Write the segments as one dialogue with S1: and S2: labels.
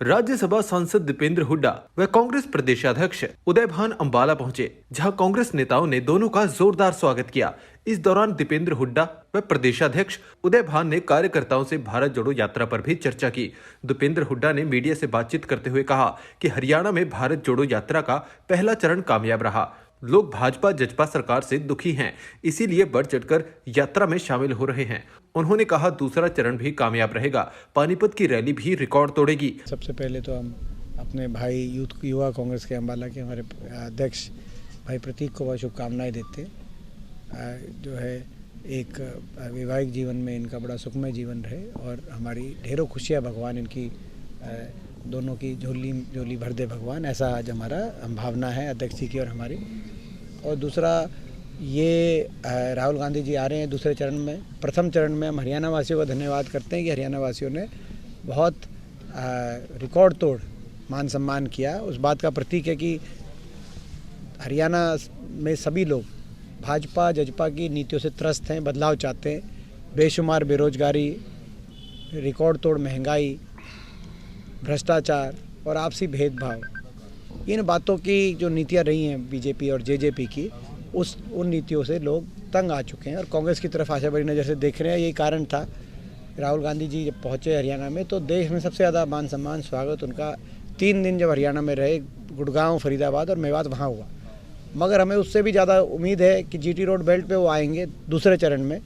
S1: राज्यसभा सांसद दीपेंद्र हुड्डा व कांग्रेस प्रदेशाध्यक्ष उदय भान अंबाला पहुंचे, जहां कांग्रेस नेताओं ने दोनों का जोरदार स्वागत किया। इस दौरान दीपेंद्र हुड्डा व प्रदेशाध्यक्ष उदय भान ने कार्यकर्ताओं से भारत जोड़ो यात्रा पर भी चर्चा की। दीपेंद्र हुड्डा ने मीडिया से बातचीत करते हुए कहा कि हरियाणा में भारत जोड़ो यात्रा का पहला चरण कामयाब रहा। लोग भाजपा जजपा सरकार से दुखी हैं, इसीलिए बढ़ चढ़कर यात्रा में शामिल हो रहे हैं। उन्होंने कहा दूसरा चरण भी कामयाब रहेगा, पानीपत की रैली भी रिकॉर्ड तोड़ेगी।
S2: सबसे पहले तो हम अपने भाई युवा कांग्रेस के अंबाला के हमारे अध्यक्ष भाई प्रतीक को बहुत शुभकामनाएं देते जो है एक वैवाहिक जीवन में इनका बड़ा सुखमय जीवन रहे और हमारी ढेरों खुशियाँ भगवान इनकी दोनों की झोली भर दे भगवान, ऐसा आज हमारा भावना है अध्यक्ष जी की और हमारी। और दूसरा ये राहुल गांधी जी आ रहे हैं दूसरे चरण में। प्रथम चरण में हम हरियाणा वासियों का धन्यवाद करते हैं कि हरियाणा वासियों ने बहुत रिकॉर्ड तोड़ मान सम्मान किया। उस बात का प्रतीक है कि हरियाणा में सभी लोग भाजपा जजपा की नीतियों से त्रस्त हैं, बदलाव चाहते हैं। बेशुमार बेरोजगारी, रिकॉर्ड तोड़ महंगाई, भ्रष्टाचार और आपसी भेदभाव, इन बातों की जो नीतियां रही हैं बीजेपी और जेजेपी की, उन नीतियों से लोग तंग आ चुके हैं और कांग्रेस की तरफ आशा बड़ी नज़र से देख रहे हैं। यही कारण था राहुल गांधी जी जब पहुंचे हरियाणा में तो देश में सबसे ज़्यादा मान सम्मान स्वागत उनका 3 दिन जब हरियाणा में रहे, गुड़गांव, फरीदाबाद और मेवात वहाँ हुआ। मगर हमें उससे भी ज़्यादा उम्मीद है कि जीटी रोड बेल्ट पे वो आएंगे दूसरे चरण में।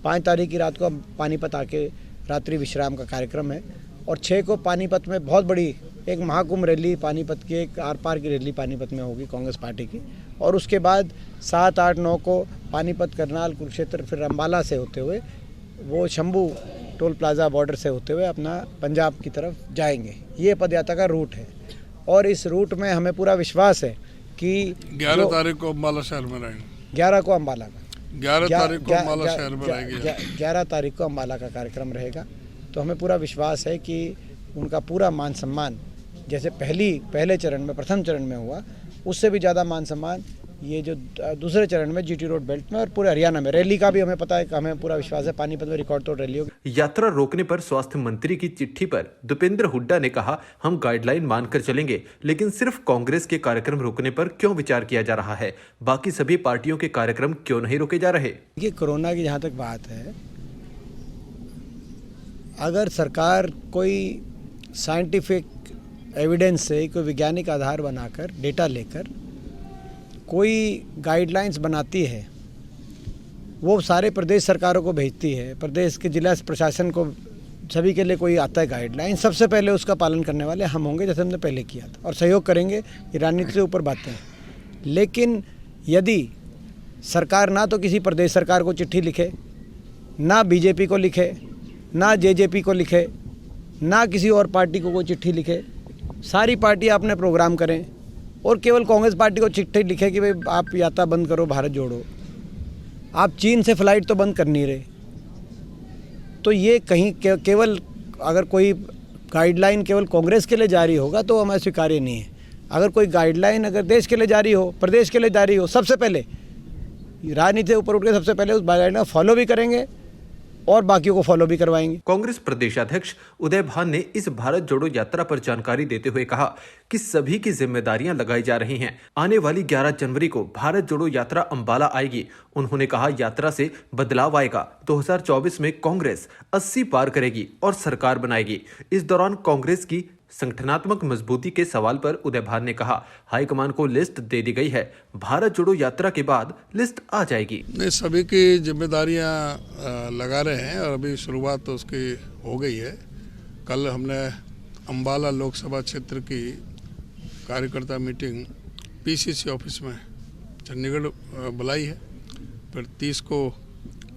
S2: 5 तारीख की रात को हम पानीपत आके रात्रि विश्राम का कार्यक्रम है और 6 को पानीपत में बहुत बड़ी एक महाकुंभ रैली पानीपत की, एक आर पार की रैली पानीपत में होगी कांग्रेस पार्टी की। और उसके बाद 7, 8, 9 को पानीपत, करनाल, कुरुक्षेत्र, फिर अम्बाला से होते हुए वो शंभू टोल प्लाजा बॉर्डर से होते हुए अपना पंजाब की तरफ जाएंगे। ये पदयात्रा का रूट है और इस रूट में हमें पूरा विश्वास है कि
S3: 11 तारीख को अम्बाला शहर में रहेंगे।
S2: 11 को अम्बाला का
S3: 11 तारीख को अम्बाला शहर में रहेगी।
S2: 11 तारीख को अम्बाला का कार्यक्रम रहेगा। तो हमें पूरा विश्वास है कि उनका पूरा मान सम्मान जैसे पहले चरण में, प्रथम चरण में हुआ, उससे भी ज़्यादा मान सम्मान ये जो दूसरे चरण में जीटी रोड बेल्ट में और पूरे हरियाणा में रैली का भी हमें पता है कि हमें पूरा विश्वास है पानीपत में रिकॉर्ड तोड़ रैली होगी।
S1: यात्रा रोकने पर स्वास्थ्य मंत्री की चिट्ठी पर दीपेंद्र हुड्डा ने कहा, हम गाइडलाइन मानकर चलेंगे, लेकिन सिर्फ कांग्रेस के कार्यक्रम रोकने पर क्यों विचार किया जा रहा है? बाकी सभी पार्टियों के कार्यक्रम क्यों नहीं रोके जा रहे?
S2: ये कोरोना की जहाँ तक बात है, अगर सरकार कोई साइंटिफिक एविडेंस से, कोई वैज्ञानिक आधार बनाकर, डेटा लेकर कोई गाइडलाइंस बनाती है, वो सारे प्रदेश सरकारों को भेजती है, प्रदेश के जिला प्रशासन को, सभी के लिए कोई आता है गाइडलाइन, सबसे पहले उसका पालन करने वाले हम होंगे, जैसे हमने पहले किया था, और सहयोग करेंगे। ये राजनीति से ऊपर बातें हैं। लेकिन यदि सरकार ना तो किसी प्रदेश सरकार को चिट्ठी लिखे, ना बीजेपी को लिखे, ना जेजेपी को लिखे, ना किसी और पार्टी को कोई चिट्ठी लिखे, सारी पार्टी अपने प्रोग्राम करें और केवल कांग्रेस पार्टी को चिट्ठी लिखे कि भाई आप यात्रा बंद करो, भारत जोड़ो, आप चीन से फ्लाइट तो बंद कर नहीं रहे, तो ये कहीं केवल अगर कोई गाइडलाइन केवल कांग्रेस के लिए जारी होगा तो हमें स्वीकार्य नहीं है। अगर कोई गाइडलाइन अगर देश के लिए जारी हो, प्रदेश के लिए जारी हो, सबसे पहले राजनीति से ऊपर उठ के सबसे पहले उस गाइडलाइन को फॉलो भी करेंगे और बाकियों को फॉलो भी करवाएंगे।
S1: कांग्रेस प्रदेशाध्यक्ष उदय भान ने इस भारत जोड़ो यात्रा पर जानकारी देते हुए कहा कि सभी की जिम्मेदारियां लगाई जा रही हैं। आने वाली 11 जनवरी को भारत जोड़ो यात्रा अंबाला आएगी। उन्होंने कहा यात्रा से बदलाव आएगा। 2024 में कांग्रेस 80 पार करेगी और सरकार बनाएगी। इस दौरान कांग्रेस की संगठनात्मक मजबूती के सवाल पर उदय भान ने कहा, हाईकमान को लिस्ट दे दी गई है, भारत जोड़ो यात्रा के बाद लिस्ट आ जाएगी।
S3: नहीं, सभी की जिम्मेदारियां लगा रहे हैं और अभी शुरुआत तो उसकी हो गई है। कल हमने अंबाला लोकसभा क्षेत्र की कार्यकर्ता मीटिंग पीसीसी ऑफिस में चंडीगढ़ बुलाई है। फिर 30 को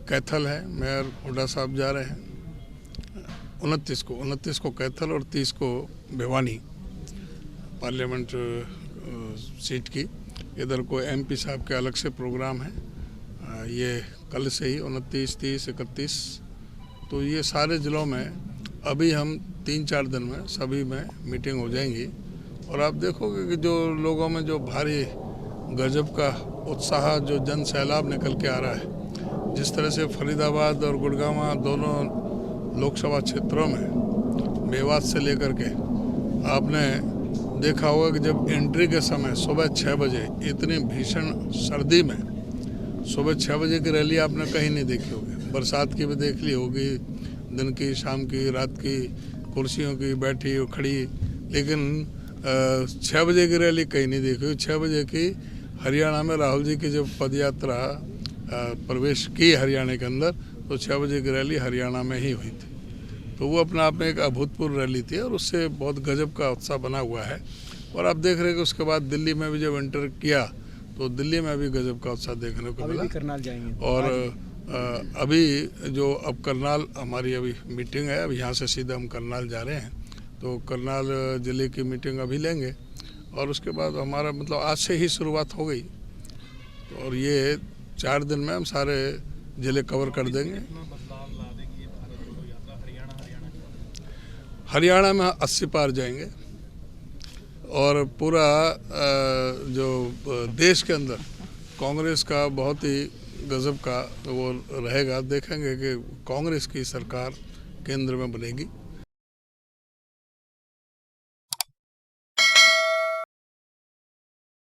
S3: कैथल है, मेयर हुड्डा साहब जा रहे हैं। 29 को कैथल और 30 को भिवानी पार्लियामेंट सीट की। इधर को एमपी साहब के अलग से प्रोग्राम है। ये कल से ही 29, 30, 31, तो ये सारे ज़िलों में अभी हम 3-4 दिन में सभी में मीटिंग हो जाएंगी। और आप देखोगे कि जो लोगों में जो भारी गजब का उत्साह, जो जन सैलाब निकल के आ रहा है, जिस तरह से फरीदाबाद और गुड़गांव दोनों लोकसभा क्षेत्रों में मेवात से लेकर के आपने देखा होगा कि जब एंट्री के समय सुबह 6 बजे इतनी भीषण सर्दी में सुबह 6 बजे की रैली आपने कहीं नहीं देखी होगी। बरसात की भी देख ली होगी, दिन की, शाम की, रात की, कुर्सियों की, बैठी और खड़ी, लेकिन 6 बजे की रैली कहीं नहीं देखी हुई। 6 बजे की हरियाणा में राहुल जी की जब पद यात्रा प्रवेश की हरियाणा के अंदर, तो 6 बजे की रैली हरियाणा में ही हुई थी। तो वो अपने आप में एक अभूतपूर्व रैली थी और उससे बहुत गजब का उत्साह बना हुआ है। और आप देख रहे हैं कि उसके बाद दिल्ली में भी जब एंटर किया तो दिल्ली में भी गजब का उत्साह देखने को मिला।
S2: अभी करनाल जाएंगे
S3: और अभी जो अब करनाल हमारी अभी मीटिंग है, अब यहाँ से सीधा हम करनाल जा रहे हैं, तो करनाल ज़िले की मीटिंग अभी लेंगे और उसके बाद हमारा मतलब आज से ही शुरुआत हो गई और ये 4 दिन में हम सारे ज़िले कवर कर देंगे। हरियाणा में 80 पार जाएंगे और पूरा जो देश के अंदर कांग्रेस का बहुत ही गजब का वो रहेगा। देखेंगे कि कांग्रेस की सरकार केंद्र में बनेगी।